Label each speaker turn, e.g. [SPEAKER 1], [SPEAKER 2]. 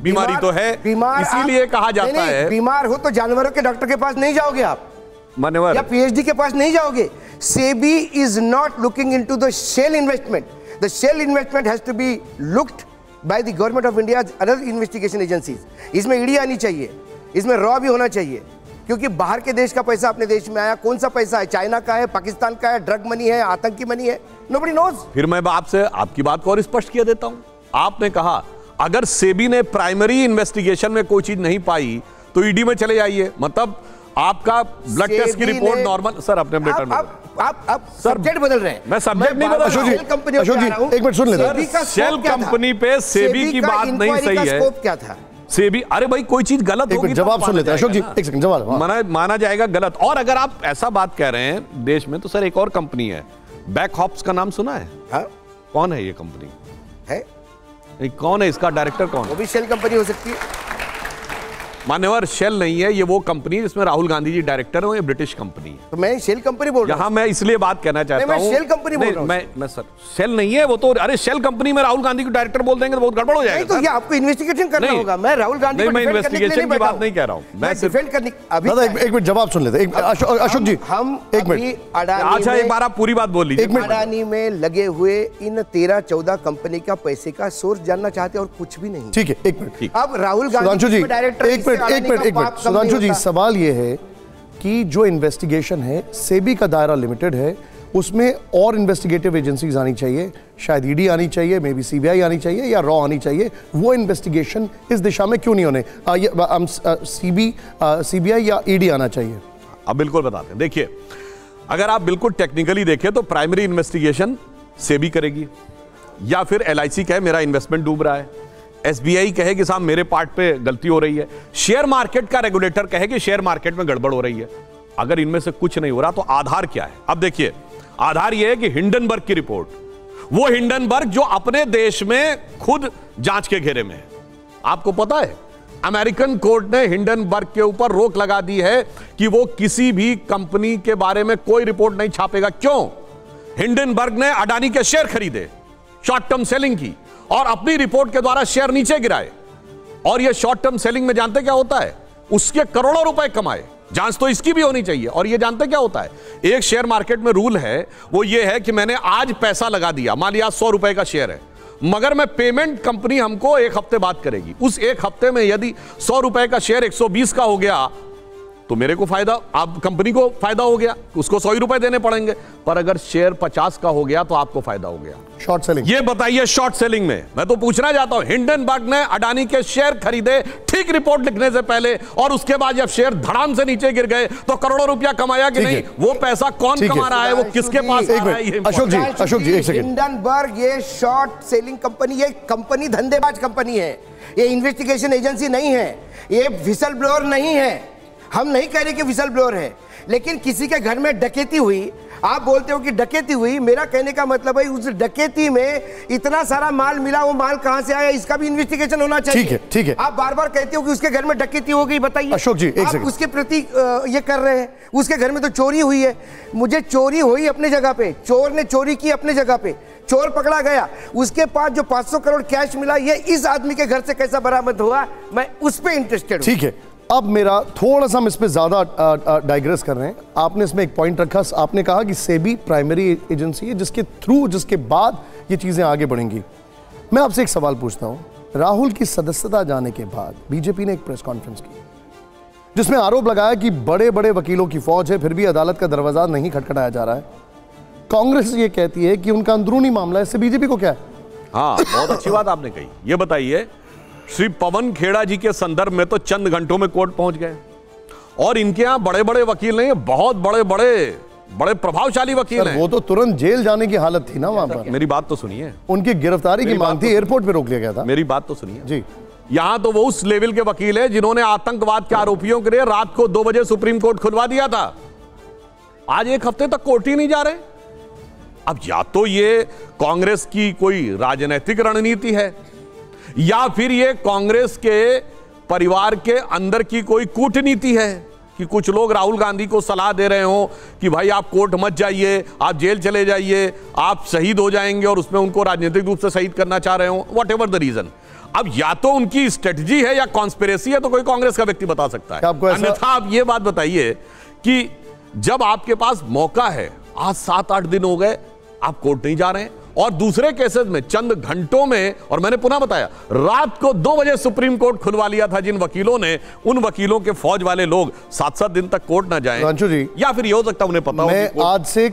[SPEAKER 1] बीमारी तो है, इसीलिए कहा जाता है।
[SPEAKER 2] बीमार हो तो जानवरों के डॉक्टर के पास नहीं जाओगे आप,
[SPEAKER 1] मान्यवर,
[SPEAKER 2] या पीएचडी के पास नहीं जाओगे। SEBI is not looking into the shell investment. The shell investment has to be looked by the government of India, other investigation agencies. इसमें ईडी आनी चाहिए, इसमें रॉ भी होना चाहिए, क्योंकि बाहर के देश का पैसा अपने देश में आया। कौन सा पैसा है? चाइना का है, पाकिस्तान का है, ड्रग मनी है, आतंकी मनी है, नोबडी नोज।
[SPEAKER 1] फिर मैं आपसे आपकी बात को और स्पष्ट किया देता हूं। आपने कहा अगर सेबी ने प्राइमरी इन्वेस्टिगेशन में कोई चीज नहीं पाई तो ईडी में चले जाइए, मतलब आपका ब्लड टेस्ट की रिपोर्ट नॉर्मल। सर अपने
[SPEAKER 2] आप सब्जेक्ट बदल रहे हैं।
[SPEAKER 1] मैं सब्जेक्ट नहीं बदल रहा हूं।
[SPEAKER 2] अशोक जी एक मिनट सुन लेते।
[SPEAKER 1] शेल कंपनी पे सेबी की बात नहीं सही है।
[SPEAKER 2] स्कोप क्या था?
[SPEAKER 1] सेबी, अरे भाई कोई चीज गलत होगी,
[SPEAKER 2] जवाब सुन लेते हैं अशोक जी, एक सेकंड जवाब
[SPEAKER 1] माना जाएगा गलत। और अगर आप ऐसा बात कह रहे हैं देश में, तो सर एक और कंपनी है बैकहॉप्स का नाम सुना है? कौन है ये कंपनी?
[SPEAKER 2] है
[SPEAKER 1] कौन है इसका डायरेक्टर? कौन?
[SPEAKER 2] वो भी शेल कंपनी हो सकती है।
[SPEAKER 1] मान्यवर, शेल नहीं है, ये वो कंपनी जिसमें राहुल गांधी जी डायरेक्टर हो, ये ब्रिटिश कंपनी है।
[SPEAKER 2] तो मैं शेल कंपनी बोल रहा हूं।
[SPEAKER 1] यहाँ मैं इसलिए बात कहना चाहता हूँ,
[SPEAKER 2] शेल कंपनी बोल रहा हूं।
[SPEAKER 1] मैं सर शेल नहीं है वो तो। अरे शेल कंपनी में राहुल गांधी को डायरेक्टर बोल देंगे तो बहुत गड़बड़ हो जाएगा।
[SPEAKER 2] नहीं तो ये आपको इन्वेस्टिगेशन करना होगा। मैं राहुल गांधी को
[SPEAKER 1] मैं इन्वेस्टिगेशन की बात नहीं कह रहा हूँ, मैं
[SPEAKER 2] डिफेंड करने। अभी
[SPEAKER 3] एक मिनट जवाब सुन लेते हैं अशोक जी।
[SPEAKER 2] हम
[SPEAKER 3] एक मिनट,
[SPEAKER 1] अच्छा एक बार आप पूरी बात बोल लीजिए।
[SPEAKER 2] अडानी में लगे हुए इन 13-14 कंपनी का पैसे का सोर्स जानना चाहते और कुछ भी नहीं।
[SPEAKER 3] ठीक है, एक मिनट।
[SPEAKER 2] अब राहुल गांधी डायरेक्टर,
[SPEAKER 3] एक मिनट सुधांशु जी, सवाल यह है कि जो इन्वेस्टिगेशन है सेबी का दायरा लिमिटेड है, उसमें और इन्वेस्टिगेटिव एजेंसीज आनी चाहिए, शायद ईडी आनी चाहिए, मे बी सीबीआई आनी चाहिए या रॉ आनी चाहिए। वो इन्वेस्टिगेशन इस दिशा में क्यों नहीं होने? सीबीआई या ईडी आना चाहिए?
[SPEAKER 1] अब बिल्कुल बताते हैं। देखिए, अगर आप बिल्कुल टेक्निकली देखें तो प्राइमरी इन्वेस्टिगेशन सेबी करेगी, या फिर एलआईसी कहे मेरा इन्वेस्टमेंट डूब रहा है, एसबीआई कहे कि साहब मेरे पार्ट पे गलती हो रही है, शेयर मार्केट का रेगुलेटर कहे कि शेयर मार्केट में गड़बड़ हो रही है। अगर इनमें से कुछ नहीं हो रहा तो आधार क्या है? अब देखिए, आधार यह है कि हिंडनबर्ग की रिपोर्ट, वो हिंडनबर्ग जो अपने देश में खुद जांच के घेरे में है। आपको पता है अमेरिकन कोर्ट ने हिंडनबर्ग के ऊपर रोक लगा दी है कि वो किसी भी कंपनी के बारे में कोई रिपोर्ट नहीं छापेगा। क्यों? हिंडनबर्ग ने अडानी के शेयर खरीदे, शॉर्ट टर्म सेलिंग की, और अपनी रिपोर्ट के द्वारा शेयर नीचे गिराए। और ये शॉर्ट टर्म सेलिंग में जानते क्या होता है? उसके करोड़ों रुपए कमाए। जांच तो इसकी भी होनी चाहिए। और ये जानते क्या होता है? एक शेयर मार्केट में रूल है, वो ये है कि मैंने आज पैसा लगा दिया, मान लिया 100 रुपए का शेयर है, मगर मैं पेमेंट कंपनी हमको 1 हफ्ते बाद करेगी। उस 1 हफ्ते में यदि 100 रुपए का शेयर 120 का हो गया तो मेरे को फायदा, आप कंपनी को फायदा हो गया, उसको 100 रुपए देने पड़ेंगे। पर अगर शेयर 50 का हो गया तो आपको फायदा हो गया।
[SPEAKER 3] Short selling.
[SPEAKER 1] ये बताइए, शॉर्ट सेलिंग में मैं तो पूछना चाहता हूं, हिंडनबर्ग ने अडानी के शेयर खरीदे ठीक रिपोर्ट लिखने से पहले, और उसके बाद जब शेयर धड़ाम से नीचे गिर गए तो करोड़ों रुपया कमाया कि नहीं? वो पैसा कौन कमा रहा है? वो किसके पास आ रहा है?
[SPEAKER 3] अशोक जी एक सेकंड।
[SPEAKER 2] हिंडनबर्ग ये शॉर्ट सेलिंग कंपनी, ये कंपनी धंधेबाज कंपनी है, ये इन्वेस्टिगेशन एजेंसी नहीं है, ये विसल ब्लोअर नहीं है। हम नहीं कह रहे कि विसल ब्लोअर है, लेकिन किसी के घर में डकैती हुई, आप बोलते हो कि डकैती हुई, मेरा कहने का मतलब है उस डकैती में इतना सारा माल मिला, वो माल कहां से आया, इसका भी इन्वेस्टिगेशन होना चाहिए।
[SPEAKER 3] ठीक है।
[SPEAKER 2] आप बार बार कहते हो कि उसके घर में डकैती हो गई, बताइए
[SPEAKER 3] अशोक जी
[SPEAKER 2] आप उसके प्रति ये कर रहे हैं। उसके घर में तो चोरी हुई है, मुझे चोरी हुई अपने जगह पे, चोर ने चोरी की अपने जगह पे, चोर पकड़ा गया, उसके पास जो 500 करोड़ कैश मिला, ये इस आदमी के घर से कैसा बरामद हुआ, मैं उस पर इंटरेस्टेड हूं।
[SPEAKER 3] ठीक है, अब मेरा थोड़ा सा हम इस पे ज्यादा डाइग्रेस कर रहे हैं। आपने इसमें एक पॉइंट रखा, आपने कहा कि सेबी प्राइमरी एजेंसी है जिसके थ्रू, जिसके बाद ये चीजें आगे बढ़ेंगी। मैं आपसे एक सवाल पूछता हूं, राहुल की सदस्यता जाने के बाद बीजेपी ने एक प्रेस कॉन्फ्रेंस की जिसमें आरोप लगाया कि बड़े बड़े वकीलों की फौज है, फिर भी अदालत का दरवाजा नहीं खटखटाया जा रहा है। कांग्रेस ये कहती है कि उनका अंदरूनी मामला है, इससे बीजेपी को क्या है?
[SPEAKER 1] हाँ, बहुत अच्छी बात आपने कही। ये बताइए, श्री पवन खेड़ा जी के संदर्भ में तो चंद घंटों में कोर्ट पहुंच गए, और इनके यहां बड़े बड़े वकील नहीं, बहुत बड़े बड़े प्रभावशाली वकील हैं।
[SPEAKER 3] वो तो तुरंत जेल जाने की हालत थी ना वहां पर।
[SPEAKER 1] मेरी बात तो सुनिए,
[SPEAKER 3] उनकी गिरफ्तारी की मांग थी, एयरपोर्ट पे रोक लिया गया था।
[SPEAKER 1] मेरी बात तो सुनिए
[SPEAKER 3] जी।
[SPEAKER 1] यहां तो वो उस लेवल के वकील है जिन्होंने आतंकवाद के आरोपियों के लिए रात को 2 बजे सुप्रीम कोर्ट खुलवा दिया था। आज 1 हफ्ते तक कोर्ट ही नहीं जा रहे। अब या तो ये कांग्रेस की कोई राजनीतिक रणनीति है, या फिर ये कांग्रेस के परिवार के अंदर की कोई कूटनीति है कि कुछ लोग राहुल गांधी को सलाह दे रहे हो कि भाई आप कोर्ट मत जाइए, आप जेल चले जाइए, आप शहीद हो जाएंगे, और उसमें उनको राजनीतिक रूप से शहीद करना चाह रहे हो, वॉट एवर द रीजन। अब या तो उनकी स्ट्रेटजी है या कॉन्स्पिरेसी है, तो कोई कांग्रेस का व्यक्ति बता सकता है। अन्यथा आप ये बात बताइए कि जब आपके पास मौका है, आज 7-8 दिन हो गए आप कोर्ट नहीं जा रहे हैं, और दूसरे केसेस में चंद घंटों में, और मैंने पुनः बताया रात को 2 बजे सुप्रीम कोर्ट खुलवा लिया था जिन वकीलों ने, उन वकीलों के फौज वाले लोग 7-7 दिन तक कोर्ट ना जाएं,
[SPEAKER 3] रांचू जी,
[SPEAKER 1] या फिर ये हो सकता है उन्हें पता हो।
[SPEAKER 3] मैं आज से